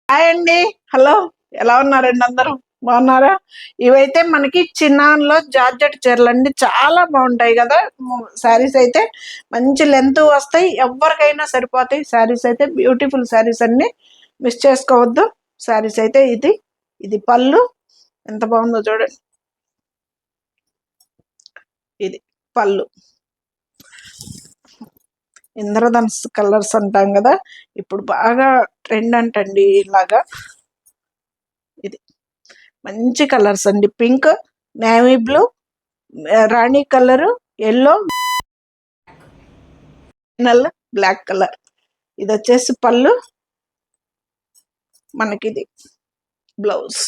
Hi అండి. Hello, ఎలా ఉన్నారండి అందరూ? బాగున్నారా? ఇవైతే మనకి చిన్నాన్‌లో జార్జెట్ చీరలండి. చాలా బాగుంటాయి కదా! శారీస్ అయితే మంచి లెంత్ వస్తాయి. ఎవ్వరికైనా సరిపోతాయి. శారీస్ అయితే బ్యూటిఫుల్ శారీస్ అండి. మిస్ చేసుకోవద్దు. శారీస్ అయితే ఇది పళ్ళు ఎంత బాగుందో చూడండి. ఇది పళ్ళు ఇంద్రధనుస్సు కలర్స్ అంటాం కదా, ఇప్పుడు బాగా ట్రెండ్ అంటండి. ఇలాగా ఇది మంచి కలర్స్ అండి. పింక్, నేవీ బ్లూ, రాణి కలరు, ఎల్లో, బ్లాక్ కలర్. ఇది వచ్చేసి పళ్ళు, మనకి బ్లౌజ్.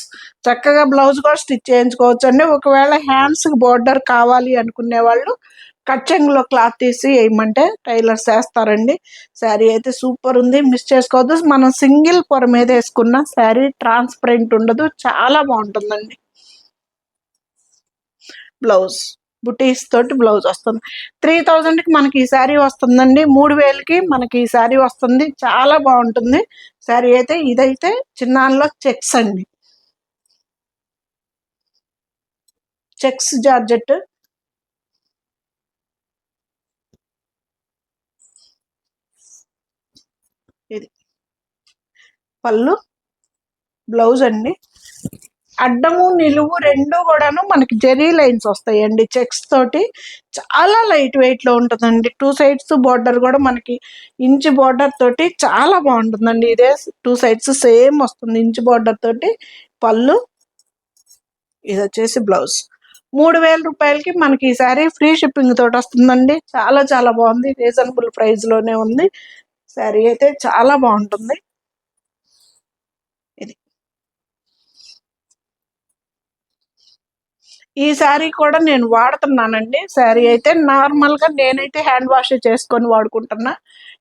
చక్కగా బ్లౌజ్ కూడా స్టిచ్ చేయించుకోవచ్చు అండి. ఒకవేళ హ్యాండ్స్కి బోర్డర్ కావాలి అనుకునే వాళ్ళు కట్చెంగ్లో క్లాత్ తీసి వేయమంటే టైలర్స్ వేస్తారండి. శారీ అయితే సూపర్ ఉంది, మిస్ చేసుకోవద్దు. మనం సింగిల్ పొర మీద వేసుకున్న శారీ ట్రాన్స్పరెంట్ ఉండదు, చాలా బాగుంటుందండి. బ్లౌజ్ బుటీస్ తోటి బ్లౌజ్ వస్తుంది. 3000కి మనకి ఈ శారీ వస్తుందండి. 3000కి మనకి ఈ శారీ వస్తుంది. చాలా బాగుంటుంది శారీ అయితే. ఇదైతే చిన్నాన్లో చెక్స్ అండి, చెక్స్ జార్జెట్. ఇది పళ్ళు, బ్లౌజ్ అండి. అడ్డము నిలువు రెండు కూడాను మనకి జెరీ లైన్స్ వస్తాయండి చెక్స్ తోటి. చాలా లైట్ వెయిట్ లో ఉంటుందండి. 2 సైడ్స్ బోర్డర్ కూడా మనకి ఇంచు బోర్డర్ తోటి చాలా బాగుంటుందండి. ఇదే 2 సైడ్స్ సేమ్ వస్తుంది ఇంచు బోర్డర్ తోటి. పళ్ళు, ఇది వచ్చేసి బ్లౌజ్. 3000 రూపాయలకి మనకి ఈ సారీ ఫ్రీ షిప్పింగ్ తోటి వస్తుందండి. చాలా చాలా బాగుంది, రీజనబుల్ ప్రైస్ లోనే ఉంది. శారీ అయితే చాలా బాగుంటుంది. ఇది ఈ శారీ కూడా నేను వాడుతున్నానండి. శారీ అయితే నార్మల్గా నేనైతే హ్యాండ్ వాష్ చేసుకొని వాడుకుంటున్నా,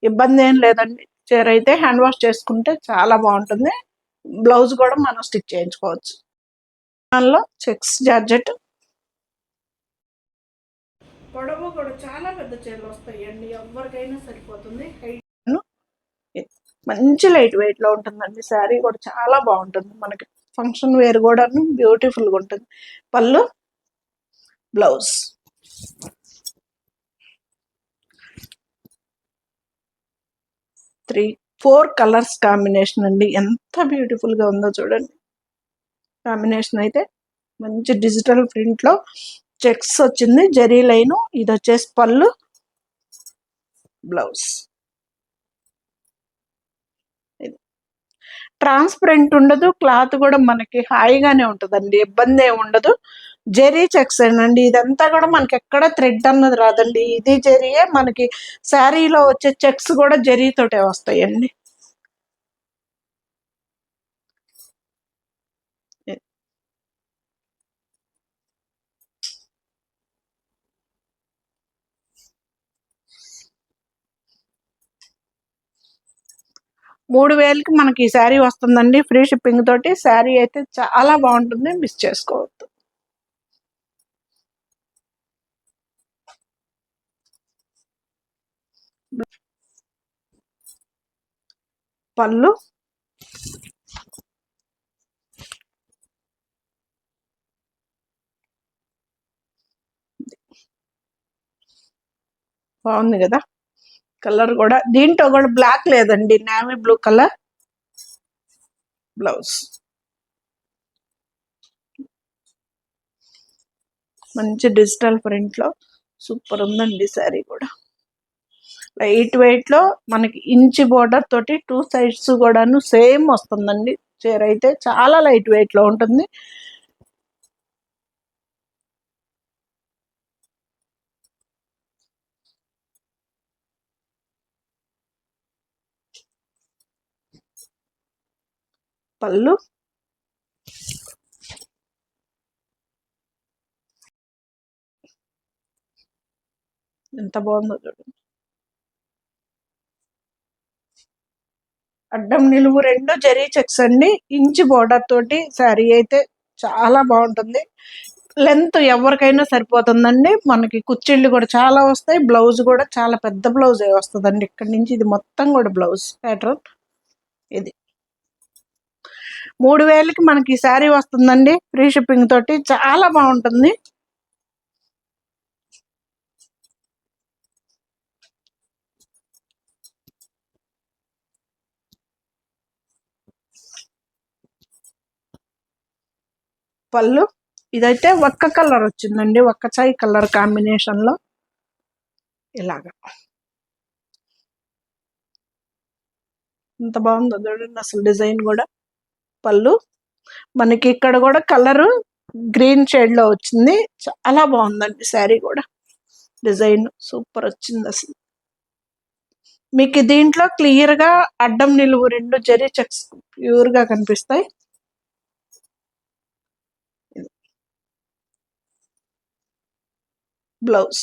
ఇబ్బంది ఏం లేదండి. చీర అయితే హ్యాండ్ వాష్ చేసుకుంటే చాలా బాగుంటుంది. బ్లౌజ్ కూడా మనం స్టిచ్ చేయించుకోవచ్చు. దానిలో చెక్స్ జార్జెట్. పొడవు కూడా చాలా పెద్ద చీరలు వస్తాయండి, ఎవరికైనా సరిపోతుంది. మంచి లైట్ వెయిట్ లో ఉంటుందండి. శారీ కూడా చాలా బాగుంటుంది. మనకి ఫంక్షన్ వేర్ కూడా బ్యూటిఫుల్గా ఉంటుంది. పళ్ళు, బ్లౌజ్. 4 కలర్స్ కాంబినేషన్ అండి. ఎంత బ్యూటిఫుల్ గా ఉందో చూడండి. కాంబినేషన్ అయితే మంచి డిజిటల్ ప్రింట్ లో చెక్స్ వచ్చింది, జరీ లైన్. ఇది వచ్చేసి పళ్ళు, బ్లౌజ్. ట్రాన్స్పరెంట్ ఉండదు, క్లాత్ కూడా మనకి హాయిగానే ఉంటుందండి, ఇబ్బంది ఏమి ఉండదు. జెరీ చెక్స్ అండి. ఇదంతా కూడా మనకి ఎక్కడ థ్రెడ్ అన్నది రాదండి. ఇది జెరీయే. మనకి శారీలో వచ్చే చెక్స్ కూడా జెరీతోటే వస్తాయండి. మూడు వేలకి మనకి ఈ శారీ వస్తుందండి, ఫ్రీ షిప్పింగ్ తోటి. శారీ అయితే చాలా బాగుంటుంది, మిస్ చేసుకోవద్దు. పళ్ళు, బాగుంది కదా కలర్ కూడా. దీంట్లో కూడా బ్లాక్ లేదండి, నేవీ బ్లూ కలర్. బ్లౌజ్ మంచి డిజిటల్ ప్రింట్ లో సూపర్ ఉందండి. శారీ కూడా లైట్ వెయిట్ లో మనకి ఇంచి బోర్డర్ తోటి 2 సైడ్స్ కూడాను సేమ్ వస్తుందండి. చీర అయితే చాలా లైట్ వెయిట్ లో ఉంటుంది. పళ్ళు, ఎంత బాగుందో చూడండి. అడ్డం నిలువు రెండు జరీ చెక్స్ అండి, ఇంచి బోర్డర్ తోటి. శారీ అయితే చాలా బాగుంటుంది. లెంత్ ఎవరికైనా సరిపోతుందండి. మనకి కుచ్చిళ్ళు కూడా చాలా వస్తాయి. బ్లౌజ్ కూడా చాలా పెద్ద బ్లౌజ్ వస్తుందండి. ఇక్కడ నుంచి ఇది మొత్తం కూడా బ్లౌజ్ ప్యాటర్న్. ఇది 3000కి మనకి ఈ శారీ వస్తుందండి ఫ్రీ షిప్పింగ్ తోటి. చాలా బాగుంటుంది. పళ్ళు ఇదైతే ఒక్క కలర్ వచ్చిందండి, ఒక్క చాయ్ కలర్ కాంబినేషన్ లో ఇలాగా. ఎంత బాగుందో చూడండి అసలు డిజైన్ కూడా. పళ్ళు మనకి ఇక్కడ కూడా కలరు గ్రీన్ షేడ్ లో వచ్చింది. చాలా బాగుందండి శారీ కూడా. డిజైన్ సూపర్ వచ్చింది అసలు. మీకు దీంట్లో క్లియర్ గా అడ్డం నిలువు రెండు జరీ చెక్స్ ప్యూర్ గా కనిపిస్తాయి. బ్లౌజ్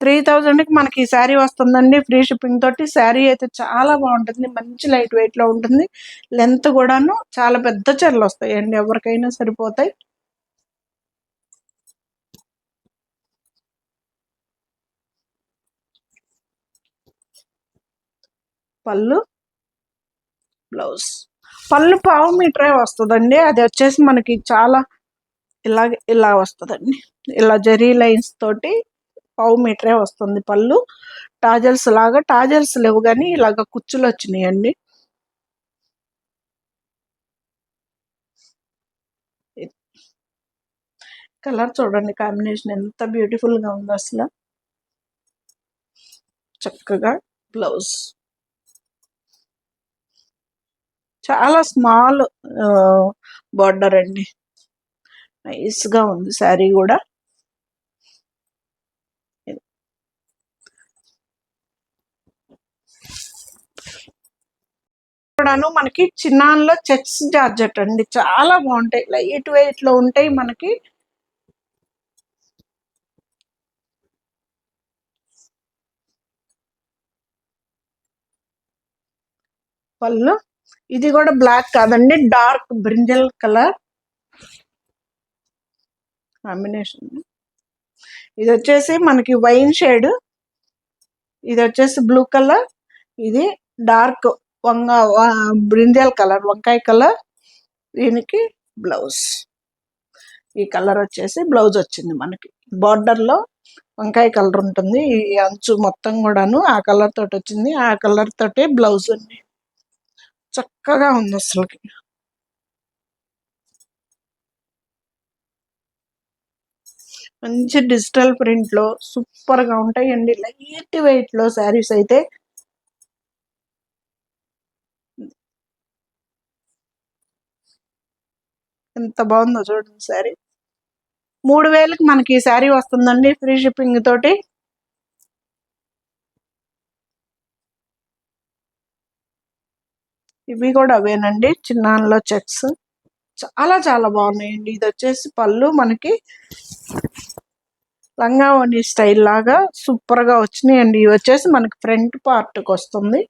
3000కి మనకి ఈ శారీ వస్తుందండి ఫ్రీ షిప్పింగ్ తోటి. శారీ అయితే చాలా బాగుంటుంది, మంచి లైట్ వెయిట్ లో ఉంటుంది. లెంత్ కూడాను చాలా పెద్ద చీరలు వస్తాయండి, ఎవరికైనా సరిపోతాయి. పళ్ళు బ్లౌజ్ పళ్ళు పావు మీటరే వస్తుందండి. అది వచ్చేసి మనకి చాలా ఇలా వస్తుందండి, ఇలా జరీ లైన్స్ తోటి పావు మీటరే వస్తుంది పళ్ళు. టాజల్స్ లాగా, టాజల్స్ లేవు కానీ ఇలాగ కుచ్చులు వచ్చినాయండి. కలర్ చూడండి, కాంబినేషన్ ఎంత బ్యూటిఫుల్ గా ఉందో అసలు. చక్కగా బ్లౌజ్ చాలా స్మాల్ బార్డర్ అండి, నైస్ గా ఉంది శారీ కూడా. కూడాను మనకి చిన్నాన్లో చెక్స్ జార్జెట్ అండి, చాలా బాగుంటాయి, లైట్ వెయిట్ లో ఉంటాయి మనకి. పళ్ళు ఇది కూడా బ్లాక్ కాదండి, డార్క్ బ్రింజల్ కలర్ కాంబినేషన్. ఇది వచ్చేసి మనకి వైన్ షేడ్, ఇది వచ్చేసి బ్లూ కలర్, ఇది డార్క్ బ్రింజల్ కలర్, వంకాయ కలర్. దీనికి బ్లౌజ్ ఈ కలర్ వచ్చేసి బ్లౌజ్ వచ్చింది మనకి. బార్డర్ లో వంకాయ కలర్ ఉంటుంది, ఈ అంచు మొత్తం కూడాను ఆ కలర్ తోటి వచ్చింది. ఆ కలర్ తోటి బ్లౌజ్ అండి, చక్కగా ఉంది అసలుకి. మంచి డిజిటల్ ప్రింట్ లో సూపర్ గా ఉంటాయండి, లైట్ వెయిట్ లో శారీస్ అయితే. ఎంత బాగుందో చూడండి శారీ. 3000కి మనకి ఈ శారీ వస్తుందండి ఫ్రీ షిప్పింగ్ తోటి. ఇవి కూడా అవేనండి, చిన్నాన్లో చెక్స్ చాలా చాలా బాగున్నాయండి. ఇది వచ్చేసి పళ్ళు మనకి లంగావోణి స్టైల్ లాగా సూపర్ గా వచ్చినాయండి. ఇవి వచ్చేసి మనకి ఫ్రంట్ పార్ట్కి వస్తుంది,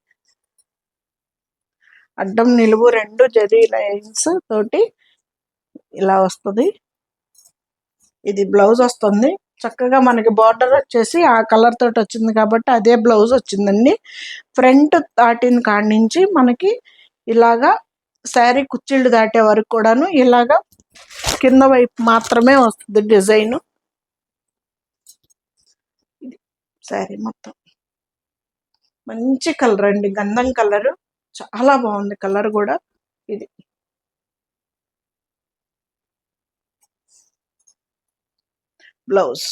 అడ్డం నిలువు రెండు జరీ లైన్స్ తోటి ఇలా వస్తుంది. ఇది బ్లౌజ్ వస్తుంది. చక్కగా మనకి బార్డర్ వచ్చేసి ఆ కలర్ తోటి వచ్చింది కాబట్టి అదే బ్లౌజ్ వచ్చిందండి. ఫ్రంట్ దాటిన కాడి నుంచి మనకి ఇలాగా శారీ కుచ్చిళ్ళు దాటే వరకు కూడాను ఇలాగా కింద వైపు మాత్రమే వస్తుంది డిజైన్. శారీ మొత్తం మంచి కలర్ అండి, గంధం కలర్, చాలా బాగుంది కలర్ కూడా. ఇది బ్లౌజ్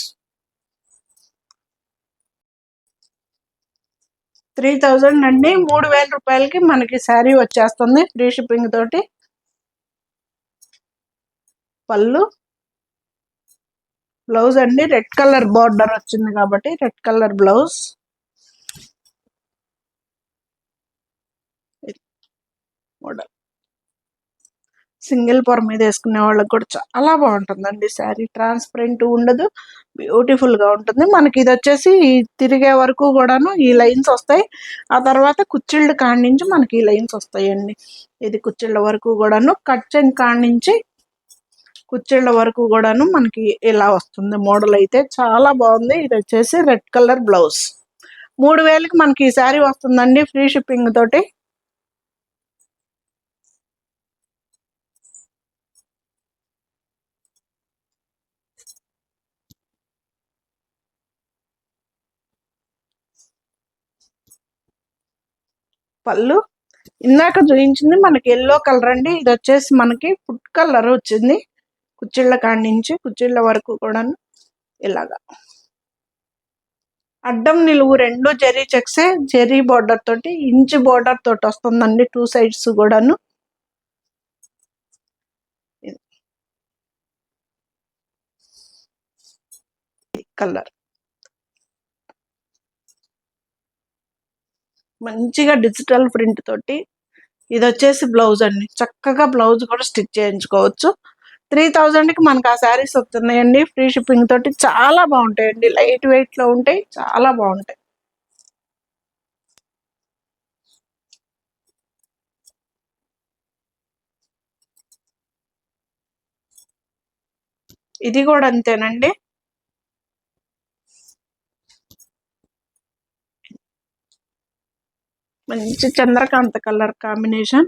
3000 అండి. 3000 రూపాయలకి మనకి శారీ వచ్చేస్తుంది ఫ్రీ షిప్పింగ్ తోటి. పళ్ళు బ్లౌజ్ అండి, రెడ్ కలర్ బార్డర్ వచ్చింది కాబట్టి red colour blouse. Model single పొర మీద వేసుకునే వాళ్ళకి కూడా చాలా బాగుంటుందండి శారీ. ట్రాన్స్పరెంట్ ఉండదు, బ్యూటిఫుల్ గా ఉంటుంది. మనకి ఇది వచ్చేసి తిరిగే వరకు కూడాను ఈ లైన్స్ వస్తాయి. ఆ తర్వాత కుచ్చిళ్ళ కాడి నుంచి మనకి ఈ లైన్స్ వస్తాయండి. ఇది కుచ్చిళ్ళ వరకు కూడాను, కట్ చెంగ్ కాడి నుంచి కుచ్చిళ్ళ వరకు కూడాను మనకి ఇలా వస్తుంది. మోడల్ అయితే చాలా బాగుంది. ఇది వచ్చేసి రెడ్ కలర్ బ్లౌజ్. 3000కి మనకి ఈ శారీ వస్తుందండి ఫ్రీ షిప్పింగ్ తోటి. పళ్ళు ఇందాక చూపించింది మనకి ఎల్లో కలర్ అండి. ఇది వచ్చేసి మనకి ఫుడ్ కలర్ వచ్చింది. కుచ్చిళ్ళ కాడి నుంచి కుచ్చిళ్ళ వరకు కూడా ఇలాగా అడ్డం నిలువు రెండు జెరీ చెక్సే, జెరీ బోర్డర్ తోటి ఇంచు బోర్డర్ తోటి వస్తుందండి 2 సైడ్స్ కూడాను. కలర్ మంచిగా డిజిటల్ ప్రింట్ తోటి. ఇది వచ్చేసి బ్లౌజ్ అండి. చక్కగా బ్లౌజ్ కూడా స్టిచ్ చేయించుకోవచ్చు. 3000కి మనకు ఆ శారీస్ వస్తున్నాయండి. ఫ్రీ షిప్పింగ్ తోటి చాలా బాగుంటాయండి. లైట్ వెయిట్ లో ఉంటాయి, చాలా బాగుంటాయి. ఇది కూడా అంతేనండి. మంచి చంద్రకాంత కలర్ కాంబినేషన్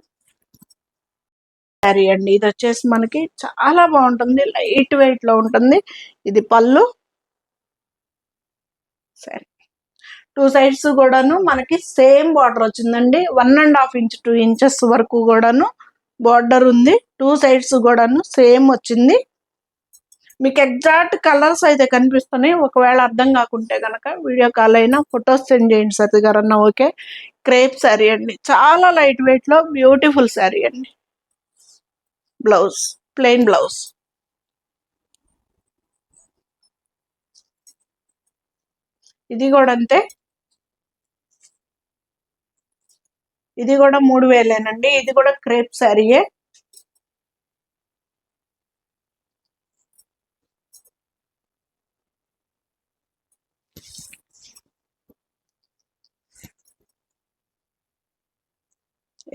శారీ అండి. ఇది వచ్చేసి మనకి చాలా బాగుంటుంది, లైట్ వెయిట్ లో ఉంటుంది. ఇది పళ్ళు సరే. 2 సైడ్స్ కూడాను మనకి సేమ్ బార్డర్ వచ్చిందండి. 1.5 ఇంచ్ 2 ఇంచెస్ వరకు కూడాను బార్డర్ ఉంది. 2 సైడ్స్ కూడాను సేమ్ వచ్చింది. మీకు ఎగ్జాక్ట్ కలర్స్ అయితే కనిపిస్తున్నాయి. ఒకవేళ అర్థం కాకుంటే కనుక వీడియో కాల్ అయినా ఫొటోస్ సెండ్ చేయండి సతీ గారన్నా. ఓకే. క్రేప్ శారీ అండి. చాలా లైట్ వెయిట్ లో బ్యూటిఫుల్ శారీ అండి. Blouse plain blouse. ఇది కూడా అంతే. ఇది కూడా 3000ఏనండి. ఇది కూడా క్రేప్ శారీయే.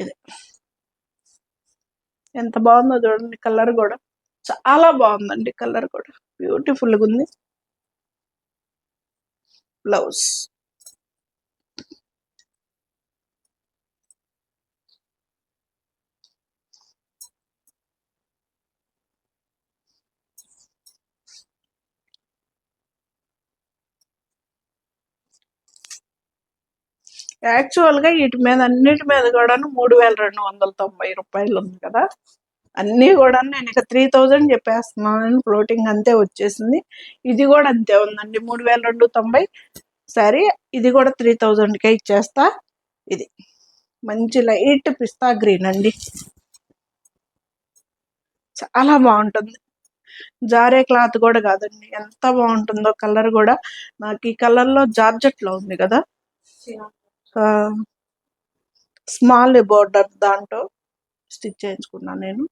ఇది ఎంత బాగుందో చూడండి. కలర్ కూడా చాలా బాగుందండి. కలర్ కూడా బ్యూటిఫుల్గా ఉంది. బ్లౌజ్ యాక్చువల్ గా వీటి మీద అన్నిటి మీద కూడా 3290 రూపాయలు ఉంది కదా. అన్నీ కూడా నేను ఇక 3000 చెప్పేస్తున్నాను. ఫ్లోటింగ్ అంతే వచ్చేసింది. ఇది కూడా అంతే ఉందండి. 3290 సరే. ఇది కూడా 3000కే ఇచ్చేస్తా. ఇది మంచి లైట్ పిస్తా గ్రీన్ అండి. చాలా బాగుంటుంది. జారే క్లాత్ కూడా కాదండి. ఎంత బాగుంటుందో కలర్ కూడా. నాకు ఈ కలర్ లో జార్జెట్ లో ఉంది కదా, స్మాల్ బోర్డర్ దాంట్లో స్టిచ్ చేయించుకున్నాను నేను.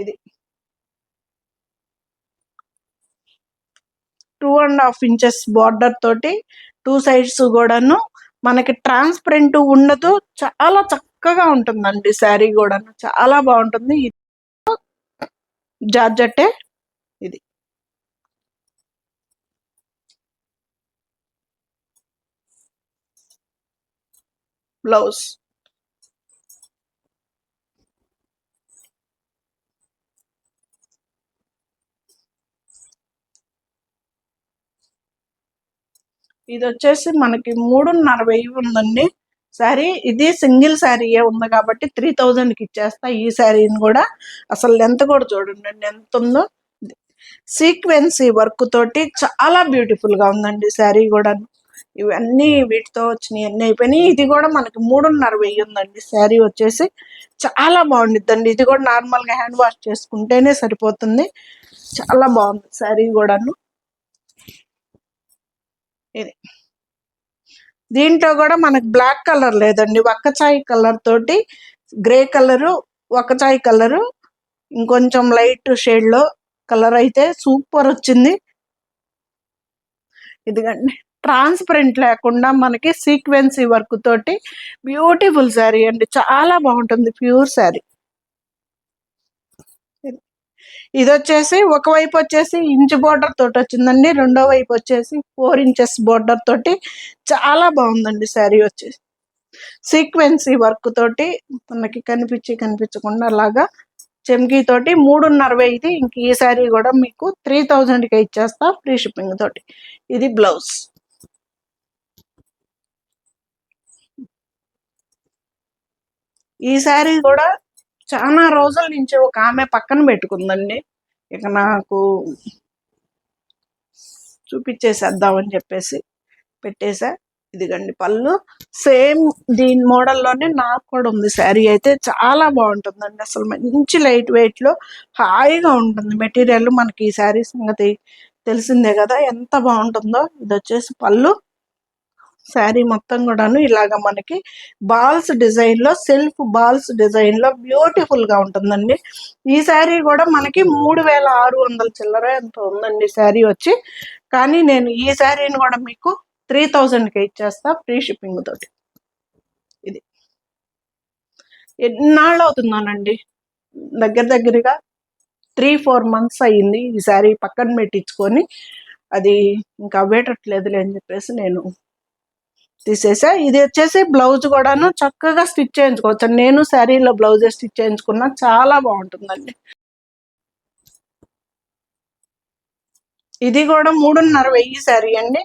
ఇది 2.5 ఇంచెస్ బార్డర్ తోటి 2 సైడ్స్ కూడాను మనకి ట్రాన్స్పరెంట్ ఉండదు. చాలా చక్కగా ఉంటుందండి శారీ కూడాను. చాలా బాగుంటుంది. జార్జెట్టే. ఇది బ్లౌజ్. ఇది వచ్చేసి మనకి 3,500 ఉందండి శారీ. ఇది సింగిల్ శారీయే ఉంది కాబట్టి 3000కి ఇచ్చేస్తా ఈ శారీని కూడా. అసలు లెంత్ కూడా చూడండి ఎంత ఉందో. సీక్వెన్సీ వర్క్ తోటి చాలా బ్యూటిఫుల్ గా ఉందండి శారీ కూడా. ఇవన్నీ వీటితో వచ్చినాయి, అన్నీ అయిపోయినాయి. ఇది కూడా మనకి 3,500 ఉందండి శారీ వచ్చేసి. చాలా బాగుండిద్దండి. ఇది కూడా నార్మల్ గా హ్యాండ్ వాష్ చేసుకుంటేనే సరిపోతుంది. చాలా బాగుంది శారీ కూడాను. ఇది దీంట్లో కూడా మనకు బ్లాక్ కలర్ లేదండి. వక్కచాయ్ కలర్ తోటి గ్రే కలరు, వక్కచాయ్ కలరు, ఇంకొంచెం లైట్ షేడ్ లో కలర్ అయితే సూపర్ వచ్చింది. ఇదిగండి ట్రాన్స్పరెంట్ లేకుండా మనకి సీక్వెన్సీ వర్క్ తోటి బ్యూటిఫుల్ శారీ అండి. చాలా బాగుంటుంది. ప్యూర్ శారీ. ఇది వచ్చేసి ఒకవైపు వచ్చేసి ఇంచ్ బోర్డర్ తోటి వచ్చిందండి. రెండో వైపు వచ్చేసి 4 ఇంచెస్ బోర్డర్ తోటి చాలా బాగుందండి శారీ వచ్చేసి. సీక్వెన్సీ వర్క్ తోటి మనకి కనిపించకుండా అలాగా చెమ్కీ తోటి 3,500. ఇది ఇంక ఈ శారీ కూడా మీకు 3000కే ఇచ్చేస్తా ఫ్రీ షిప్పింగ్ తోటి. ఇది బ్లౌజ్. ఈ శారీ కూడా చాలా రోజుల నుంచి ఒక ఆమె పక్కన పెట్టుకుందండి. ఇక నాకు చూపించేసేద్దామని చెప్పేసి పెట్టేసా. ఇదిగండి పళ్ళు, సేమ్ దీని మోడల్లోనే నాకు కూడా ఉంది. శారీ అయితే చాలా బాగుంటుందండి, అసలు మంచి లైట్ వెయిట్లో హాయిగా ఉంటుంది మెటీరియల్. మనకి ఈ శారీ సంగతి తెలిసిందే కదా ఎంత బాగుంటుందో. ఇది వచ్చేసి పళ్ళు, శారీ మొత్తం కూడాను ఇలాగ మనకి బాల్స్ డిజైన్లో, సెల్ఫ్ బాల్స్ డిజైన్లో బ్యూటిఫుల్గా ఉంటుందండి. ఈ శారీ కూడా మనకి 3600 చిల్లర ఎంత ఉందండి శారీ వచ్చి. కానీ నేను ఈ శారీని కూడా మీకు 3000కి ఇచ్చేస్తా ఫ్రీ షిప్పింగ్ తోటి. ఇది ఎన్నాళ్ళు అవుతున్నానండి, దగ్గరగా 3-4 మంత్స్ అయ్యింది ఈ శారీ పక్కన పెట్టించుకొని. అది ఇంకా అవ్వేటట్లేదులే అని చెప్పేసి నేను తీసేసా. ఇది వచ్చేసి బ్లౌజ్ కూడాను చక్కగా స్టిచ్ చేయించుకోవచ్చు. నేను శారీలో బ్లౌజ్ స్టిచ్ చేయించుకున్నా, చాలా బాగుంటుందండి. ఇది కూడా 3500 శారీ అండి.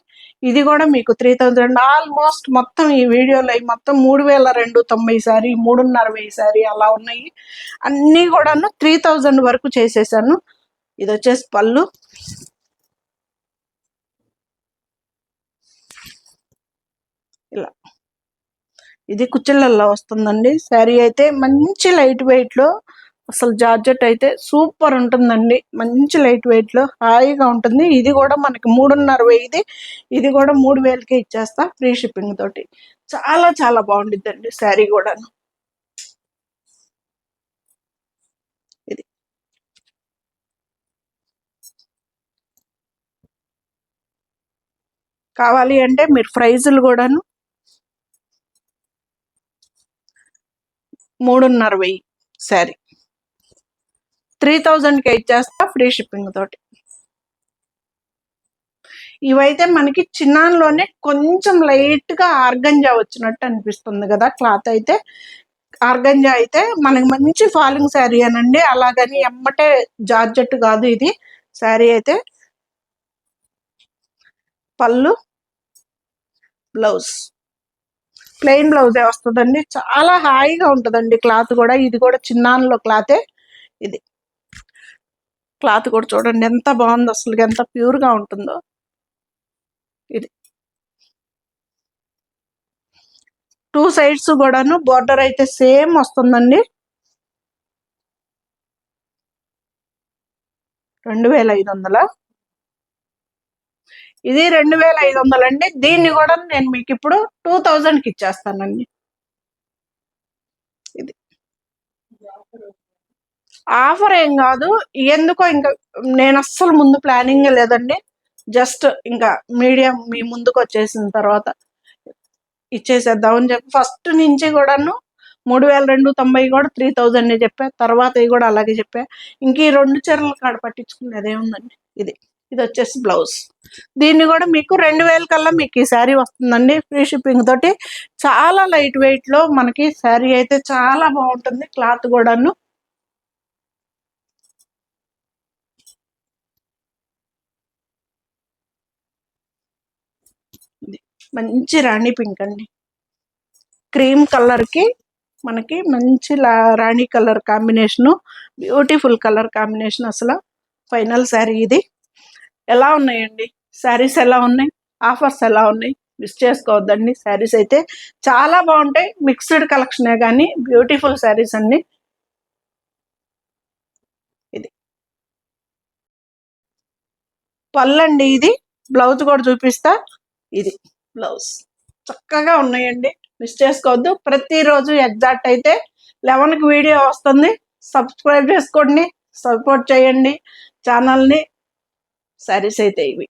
ఇది కూడా మీకు 3000. ఆల్మోస్ట్ మొత్తం ఈ వీడియోలో మొత్తం 3290 శారీ, 3500 శారీ అలా ఉన్నాయి. అన్నీ కూడాను 3000 వరకు చేసేసాను. ఇది వచ్చేసి పళ్ళు, ఇలా ఇది కుచ్చిళ్ళల్లో వస్తుందండి. శారీ అయితే మంచి లైట్ వెయిట్లో, అసలు జార్జెట్ అయితే సూపర్ ఉంటుందండి. మంచి లైట్ వెయిట్లో హాయిగా ఉంటుంది. ఇది కూడా మనకి 3500. ఇది కూడా 3000కి ఇచ్చేస్తా ఫ్రీ షిప్పింగ్ తోటి. చాలా చాలా బాగుండిద్దండి శారీ కూడా. ఇది కావాలి అంటే మీరు ప్రైజులు కూడాను 3500 శారీ 3000కి ఇచ్చేస్తా ఫ్రీ షిప్పింగ్ తోటి. ఇవైతే మనకి చిన్నాన్లోనే కొంచెం లైట్గా ఆర్గంజా వచ్చినట్టు అనిపిస్తుంది కదా క్లాత్ అయితే. ఆర్గంజా అయితే మనకి మంచి ఫాలింగ్ శారీ అనండి, అలాగని ఎమ్మటే జార్జెట్ కాదు ఇది శారీ అయితే. పళ్ళు, బ్లౌజ్ ప్లెయిన్ బ్లౌజే వస్తుందండి. చాలా హాయిగా ఉంటుందండి క్లాత్ కూడా. ఇది కూడా చిన్నాన్లో క్లాతే. ఇది క్లాత్ కూడా చూడండి ఎంత బాగుందో, అసలు ఎంత ప్యూర్గా ఉంటుందో. ఇది 2 సైడ్స్ కూడాను బోర్డర్ అయితే సేమ్ వస్తుందండి. 2500. ఇది 2500 అండి. దీన్ని కూడా నేను మీకు ఇప్పుడు 2000కి ఇచ్చేస్తానండి. ఇది ఆఫర్ ఏం కాదు, ఎందుకో ఇంకా నేను అస్సలు ముందు ప్లానింగ్ లేదండి. జస్ట్ ఇంకా మీడియం మీ ముందుకు వచ్చేసిన తర్వాత ఇచ్చేసేద్దామని చెప్పి ఫస్ట్ నుంచి కూడాను 3290 కూడా 3000 చెప్పా. తర్వాత ఇవి కూడా అలాగే చెప్పా. ఇంక ఈ 2 చీరల కాడ పట్టించుకునేది ఏముందండి. ఇది ఇది వచ్చేసి బ్లౌజ్. దీన్ని కూడా మీకు 2000 కల్లా మీకు ఈ శారీ వస్తుందండి ఫ్రీ షిప్పింగ్ తోటి. చాలా లైట్ వెయిట్లో మనకి శారీ అయితే చాలా బాగుంటుంది క్లాత్ కూడాను. మంచి రాణి పింక్ అండి, క్రీమ్ కలర్కి మనకి మంచి రాణి colour combination, beautiful colour combination. అసలు ఫైనల్ శారీ ఇది. ఎలా ఉన్నాయండి శారీస్, ఎలా ఉన్నాయి, ఆఫర్స్ ఎలా ఉన్నాయి, మిస్ చేసుకోవద్దండి. శారీస్ అయితే చాలా బాగుంటాయి, మిక్స్డ్ కలెక్షనే కానీ బ్యూటిఫుల్ శారీస్ అండి. ఇది పళ్ళండి, ఇది బ్లౌజ్ కూడా చూపిస్తా. ఇది బ్లౌజ్ చక్కగా ఉన్నాయండి, మిస్ చేసుకోవద్దు. ప్రతిరోజు ఎగ్జాక్ట్ అయితే 11కి వీడియో వస్తుంది. సబ్స్క్రైబ్ చేసుకోండి, సపోర్ట్ చేయండి ఛానల్ని. శారీస్ అయితే ఇవి.